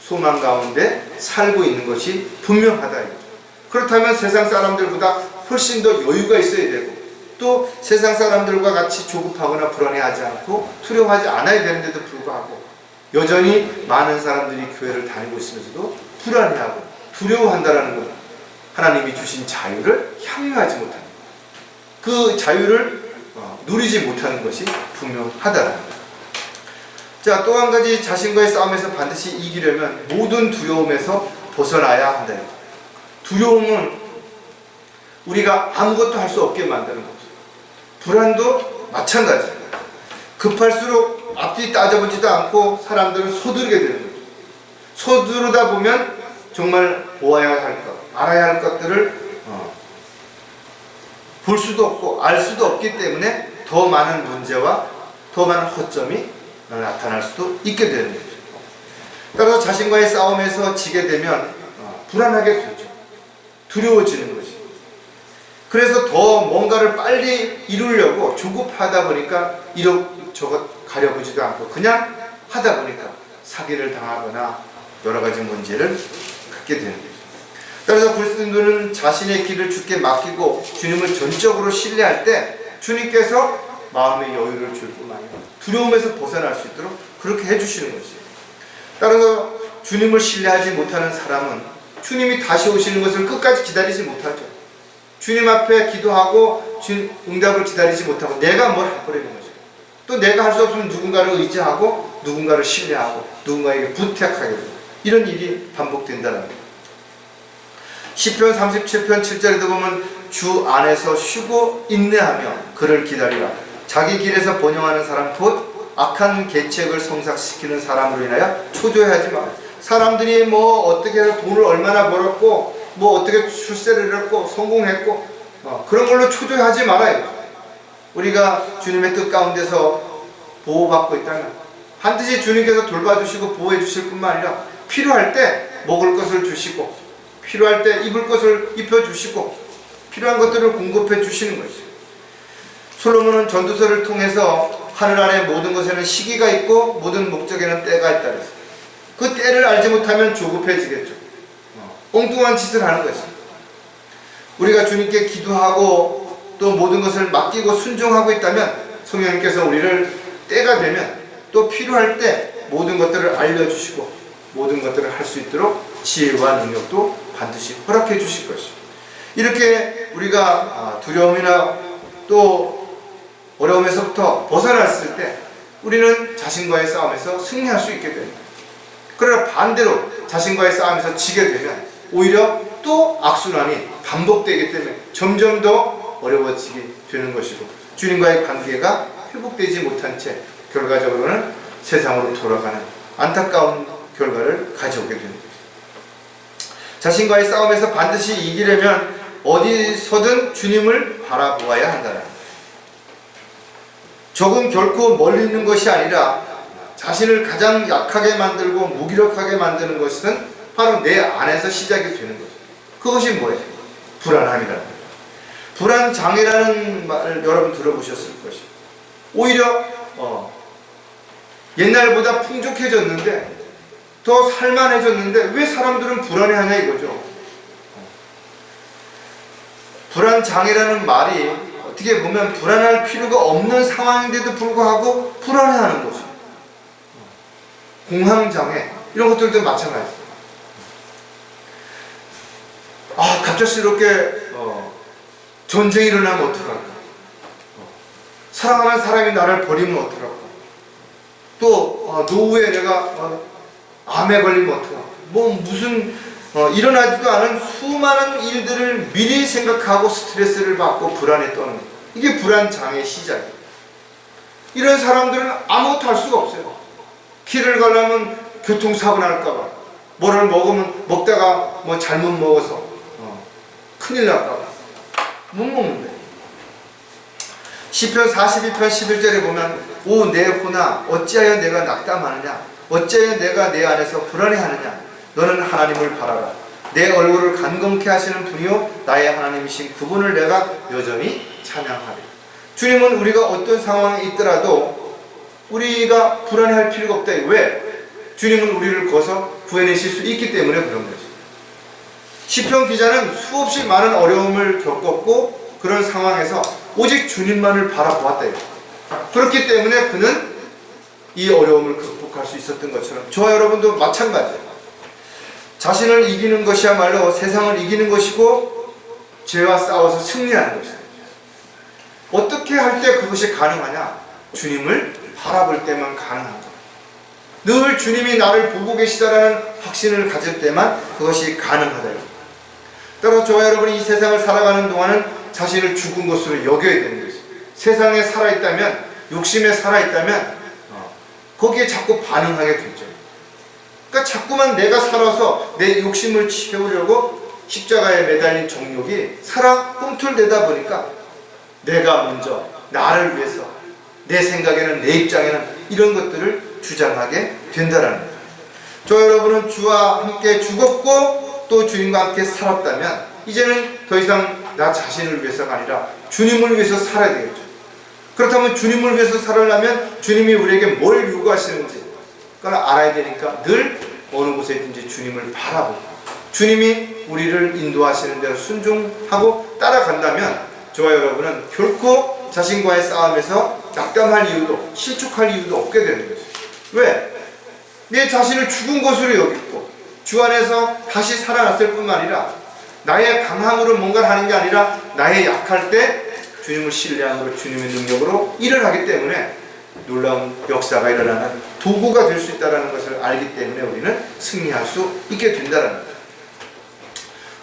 소망 가운데 살고 있는 것이 분명하다 이거죠. 그렇다면 세상 사람들보다 훨씬 더 여유가 있어야 되고 또 세상 사람들과 같이 조급하거나 불안해하지 않고 두려워하지 않아야 되는데도 불구하고 여전히 많은 사람들이 교회를 다니고 있으면서도 불안해하고 두려워한다는 것, 하나님이 주신 자유를 향유하지 못하는 것, 그 자유를 누리지 못하는 것이 분명하다는 것. 자, 또 한 가지 자신과의 싸움에서 반드시 이기려면 모든 두려움에서 벗어나야 한다. 두려움은 우리가 아무것도 할 수 없게 만드는 거죠. 불안도 마찬가지입니다. 급할수록 앞뒤 따져보지도 않고 사람들은 서두르게 되는 거죠. 서두르다 보면 정말 보아야 할 것, 알아야 할 것들을 볼 수도 없고 알 수도 없기 때문에 더 많은 문제와 더 많은 허점이 나타날 수도 있게 되는 거죠. 따라서 자신과의 싸움에서 지게 되면 불안하게 되죠. 두려워지는 거죠. 그래서 더 뭔가를 빨리 이루려고 조급하다 보니까 이것저것 가려보지도 않고 그냥 하다 보니까 사기를 당하거나 여러 가지 문제를 갖게 되는 거죠. 따라서 그리스도인들은 자신의 길을 주께 맡기고 주님을 전적으로 신뢰할 때 주님께서 마음의 여유를 줄 뿐만 아니라 두려움에서 벗어날 수 있도록 그렇게 해주시는 것이에요. 따라서 주님을 신뢰하지 못하는 사람은 주님이 다시 오시는 것을 끝까지 기다리지 못하죠. 주님 앞에 기도하고 응답을 기다리지 못하고 내가 뭘 해버리는 거죠. 또 내가 할 수 없으면 누군가를 의지하고 누군가를 신뢰하고 누군가에게 부탁하게 되고 이런 일이 반복된다는 거예요. 시편 37편 7절에도 보면 주 안에서 쉬고 인내하며 그를 기다리라. 자기 길에서 번영하는 사람 곧 악한 계책을 성사시키는 사람으로 인하여 초조해하지 마라. 사람들이 뭐 어떻게 해서 돈을 얼마나 벌었고 뭐 어떻게 출세를 이뤘고 성공했고 그런 걸로 초조해하지 말아요. 우리가 주님의 뜻 가운데서 보호받고 있다면 반드시 주님께서 돌봐주시고 보호해 주실 뿐만 아니라 필요할 때 먹을 것을 주시고 필요할 때 입을 것을 입혀주시고 필요한 것들을 공급해 주시는 것이죠. 솔로몬은 전도서를 통해서 하늘 아래 모든 것에는 시기가 있고 모든 목적에는 때가 있다 그랬어요. 그 때를 알지 못하면 조급해지겠죠. 엉뚱한 짓을 하는 것이죠. 우리가 주님께 기도하고 또 모든 것을 맡기고 순종하고 있다면 성령님께서 우리를 때가 되면 또 필요할 때 모든 것들을 알려주시고 모든 것들을 할 수 있도록 지혜와 능력도 반드시 허락해 주실 것이죠. 이렇게 우리가 두려움이나 또 어려움에서부터 벗어났을 때 우리는 자신과의 싸움에서 승리할 수 있게 됩니다. 그러나 반대로 자신과의 싸움에서 지게 되면 오히려 또 악순환이 반복되기 때문에 점점 더 어려워지게 되는 것이고 주님과의 관계가 회복되지 못한 채 결과적으로는 세상으로 돌아가는 안타까운 결과를 가져오게 됩니다. 자신과의 싸움에서 반드시 이기려면 어디서든 주님을 바라보아야 한다는, 적은 결코 멀리 있는 것이 아니라 자신을 가장 약하게 만들고 무기력하게 만드는 것은 바로 내 안에서 시작이 되는 거죠. 그것이 뭐예요? 불안함이라는 거죠. 불안장애라는 말을 여러분 들어보셨을 것이에요. 오히려 옛날보다 풍족해졌는데 더 살만해졌는데 왜 사람들은 불안해하냐 이거죠. 불안장애라는 말이 어떻게 보면 불안할 필요가 없는 상황인데도 불구하고 불안해하는 거죠. 공황장애 이런 것들도 마찬가지입니다. 갑작스럽게 전쟁이 일어나면 어떡할까? 사랑하는 사람이 나를 버리면 어떡할까? 또 노후에 내가 암에 걸리면 어떡할까? 무슨 일어나지도 않은 수많은 일들을 미리 생각하고 스트레스를 받고 불안에 떠는 거예요. 이게 불안장애의 시작이에요. 이런 사람들은 아무것도 할 수가 없어요. 길을 가려면 교통사고 날까봐, 뭐를 먹다가 잘못 먹어서 큰일 날까봐 못 먹는데. 시편 42편 11절에 보면 오 내 혼아 어찌하여 내가 낙담하느냐, 어찌하여 내가 내 안에서 불안해하느냐, 너는 하나님을 바라라. 내 얼굴을 간검케 하시는 분이요 나의 하나님이신 그분을 내가 여전히 찬양하리. 주님은 우리가 어떤 상황에 있더라도 우리가 불안해할 필요가 없다. 왜? 주님은 우리를 거서 구해내실 수 있기 때문에 그런 거죠. 시편 기자는 수없이 많은 어려움을 겪었고 그런 상황에서 오직 주님만을 바라보았다. 그렇기 때문에 그는 이 어려움을 극복할 수 있었던 것처럼 저와 여러분도 마찬가지예요. 자신을 이기는 것이야말로 세상을 이기는 것이고 죄와 싸워서 승리하는 것입니다. 어떻게 할 때 그것이 가능하냐? 주님을 바라볼 때만 가능한 거예요. 늘 주님이 나를 보고 계시다라는 확신을 가질 때만 그것이 가능하다. 따라서 저와 여러분이 이 세상을 살아가는 동안은 자신을 죽은 것으로 여겨야 되는 것이죠. 세상에 살아있다면, 욕심에 살아있다면 거기에 자꾸 반응하게 되죠. 그러니까 자꾸만 내가 살아서 내 욕심을 채우려고 십자가에 매달린 정욕이 살아 꿈틀대다 보니까 내가 먼저 나를 위해서 내 생각에는, 내 입장에는 이런 것들을 주장하게 된다는 거죠. 저 여러분은 주와 함께 죽었고 또 주님과 함께 살았다면 이제는 더 이상 나 자신을 위해서가 아니라 주님을 위해서 살아야 되겠죠. 그렇다면 주님을 위해서 살으려면 주님이 우리에게 뭘 요구하시는지 그걸 알아야 되니까 늘 어느 곳에 있든지 주님을 바라보고 주님이 우리를 인도하시는 대로 순종하고 따라간다면 저와 여러분은 결코 자신과의 싸움에서 낙담할 이유도 실족할 이유도 없게 되는 거죠. 왜? 내 자신을 죽은 것으로 여기고 주 안에서 다시 살아났을 뿐만 아니라 나의 강함으로 뭔가를 하는 게 아니라 나의 약할 때 주님을 신뢰함으로 주님의 능력으로 일을 하기 때문에 놀라운 역사가 일어나는 도구가 될 수 있다는 것을 알기 때문에 우리는 승리할 수 있게 된다는 거죠.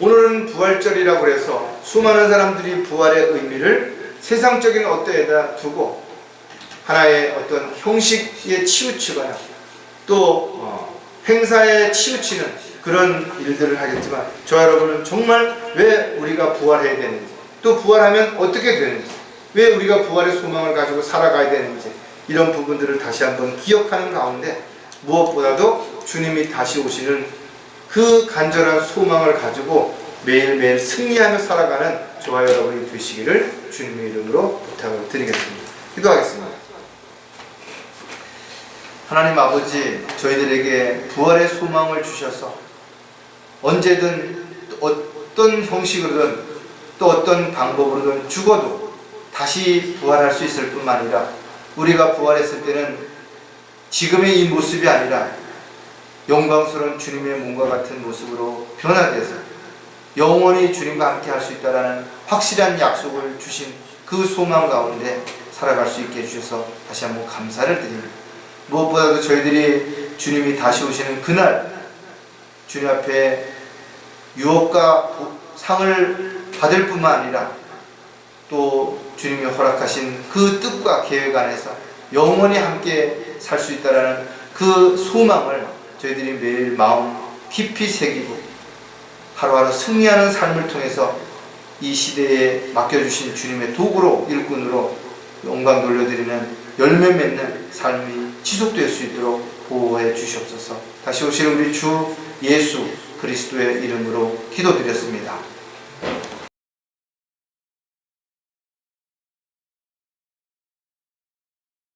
오늘은 부활절이라고 해서 수많은 사람들이 부활의 의미를 세상적인 어때에다 두고 하나의 어떤 형식에 치우치거나 또 행사에 치우치는 그런 일들을 하겠지만 저 여러분은 정말 왜 우리가 부활해야 되는지, 또 부활하면 어떻게 되는지, 왜 우리가 부활의 소망을 가지고 살아가야 되는지 이런 부분들을 다시 한번 기억하는 가운데 무엇보다도 주님이 다시 오시는 그 간절한 소망을 가지고 매일매일 승리하며 살아가는 저와 여러분이 되시기를 주님의 이름으로 부탁을 드리겠습니다. 기도하겠습니다. 하나님 아버지, 저희들에게 부활의 소망을 주셔서 언제든 어떤 형식으로든 또 어떤 방법으로든 죽어도 다시 부활할 수 있을 뿐만 아니라 우리가 부활했을 때는 지금의 이 모습이 아니라 영광스러운 주님의 몸과 같은 모습으로 변화돼서 영원히 주님과 함께 할 수 있다는 확실한 약속을 주신 그 소망 가운데 살아갈 수 있게 해주셔서 다시 한번 감사를 드립니다. 무엇보다도 저희들이 주님이 다시 오시는 그날 주님 앞에 유업과 상을 받을 뿐만 아니라 또 주님이 허락하신 그 뜻과 계획 안에서 영원히 함께 살 수 있다는 그 소망을 저희들이 매일 마음 깊이 새기고 하루하루 승리하는 삶을 통해서 이 시대에 맡겨주신 주님의 도구로 일꾼으로 영광 돌려드리는 열매 맺는 삶이 지속될 수 있도록 보호해 주시옵소서. 다시 오실 우리 주 예수 그리스도의 이름으로 기도드렸습니다.